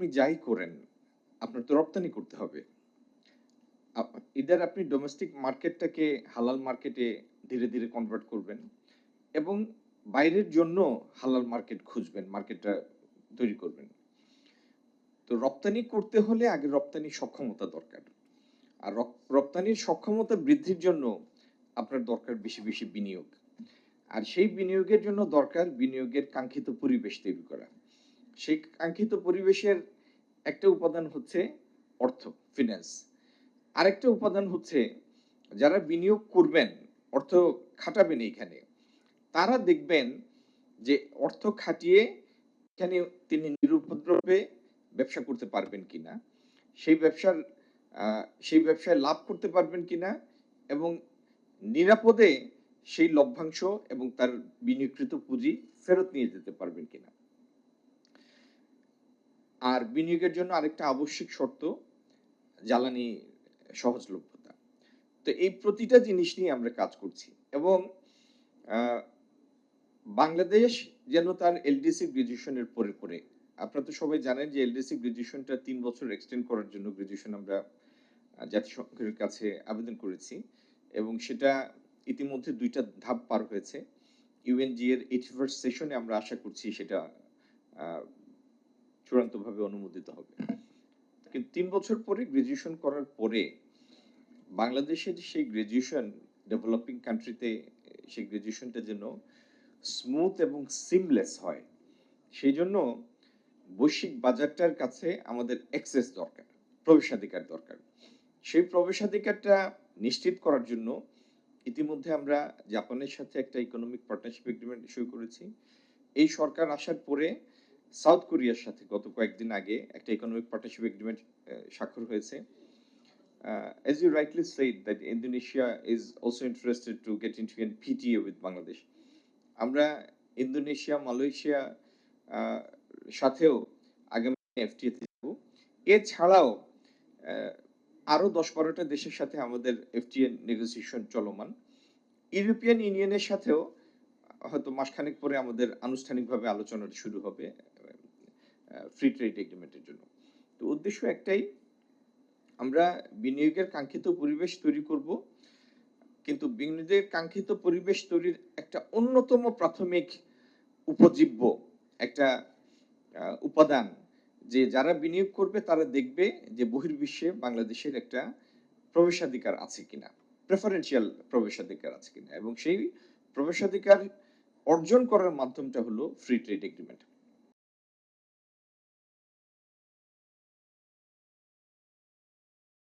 আপনি যাই করেন আপনার তো রপ্তানি করতে হবে। ইদার আপনি ডোমেস্টিক মার্কেটটাকে হালাল মার্কেটে ধীরে ধীরে কনভার্ট করবেন এবং বাইরের জন্য হালাল মার্কেট খুঁজবেন, মার্কেটটা তৈরি করবেন। তো রপ্তানি করতে হলে আগে রপ্তানি সক্ষমতা দরকার। আর রপ্তানির সক্ষমতা বৃদ্ধির জন্য আপনার দরকার বেশি বেশি বিনিয়োগ। আর সেই বিনিয়োগের জন্য দরকার বিনিয়োগের কাঙ্ক্ষিত পরিবেশ তৈরি করা। সেই কাঙ্ক্ষিত পরিবেশের একটা উপাদান হচ্ছে অর্থ, ফিন্যান্স। আরেকটা উপাদান হচ্ছে যারা বিনিয়োগ করবেন, অর্থ খাটাবেন এইখানে, তারা দেখবেন যে অর্থ খাটিয়ে এখানে তিনি নিরুপদ্রবে ব্যবসা করতে পারবেন কিনা, সেই ব্যবসার সেই ব্যবসায় লাভ করতে পারবেন কিনা এবং নিরাপদে সেই লভ্যাংশ এবং তার বিনিয়োগকৃত পুঁজি ফেরত নিয়ে যেতে পারবেন কিনা। আর বিনিয়োগের জন্য আরেকটা আবশ্যিক শর্ত জ্বালানি সহজলভ্যতা। তো এই প্রতিটা জিনিস নিয়ে আমরা কাজ করছি এবং বাংলাদেশ যেন তার এলডিসি গ্রাজুয়েশনের পরে পরে, আপনারা তো সবাই জানেন যে এলডিসি গ্রাজুয়েশনটা 3 বছর এক্সটেন্ড করার জন্য গ্রাজুয়েশন আমরা জাতিসংঘের কাছে আবেদন করেছি এবং সেটা ইতিমধ্যে 2টা ধাপ পার হয়েছে। ইউএনজি এর 81st সেশনে আমরা আশা করছি সেটা চূড়ান্তভাবে অনুমোদিত হবে। কিন্তু 3 বছর পরে গ্রাজুয়েশন করার পরে বাংলাদেশের সেই গ্রাজুয়েশন ডেভেলপিং কান্ট্রিতে সেই গ্রাজুয়েশনটা যেন স্মুথ এবং সিমলেস হয়, সেই জন্য বৈশ্বিক বাজারটার কাছে আমাদের অ্যাক্সেস দরকার, প্রবেশাধিকার দরকার। সেই প্রবেশাধিকারটা নিশ্চিত করার জন্য ইতিমধ্যে আমরা জাপানের সাথে একটা ইকোনমিক পার্টনারশিপ এগ্রিমেন্ট ইস্যু করেছি। এই সরকার আসার পরে সাউথ কোরিয়ার সাথে গত কয়েকদিন আগে একটা ইকোনমিক পার্টনারশিপ এগ্রিমেন্ট স্বাক্ষর হয়েছে। As you rightly said that Indonesia is also interested to get into an PTA with Bangladesh. আমরা ইন্দোনেশিয়া, মালয়েশিয়া সাথেও আগামী এফটিএ তে যাব। এছাড়াও আরো 10-12টা দেশের সাথে আমাদের এফটিএ নেগোসিয়েশন চলমান। ইউরোপিয়ান ইউনিয়নের সাথেও হয়তো মাসখানেক পরে আমাদের আনুষ্ঠানিকভাবে আলোচনাটা শুরু হবে ফ্রি ট্রেড এগ্রিমেন্টের জন্য। তো উদ্দেশ্য একটাই, আমরা বিনিয়োগের কাঙ্ক্ষিত পরিবেশ তৈরি করব, কিন্তু বিনিয়োগের কাঙ্ক্ষিত পরিবেশ তৈরির একটা অন্যতম প্রাথমিক উপজীব্য একটা উপাদান যে যারা বিনিয়োগ করবে তারা দেখবে যে বহির্বিশ্বে বাংলাদেশের একটা প্রবেশাধিকার আছে কিনা, প্রেফারেন্সিয়াল প্রবেশাধিকার আছে কিনা, এবং সেই প্রবেশাধিকার অর্জন করার মাধ্যমটা হলো ফ্রি ট্রেড এগ্রিমেন্ট।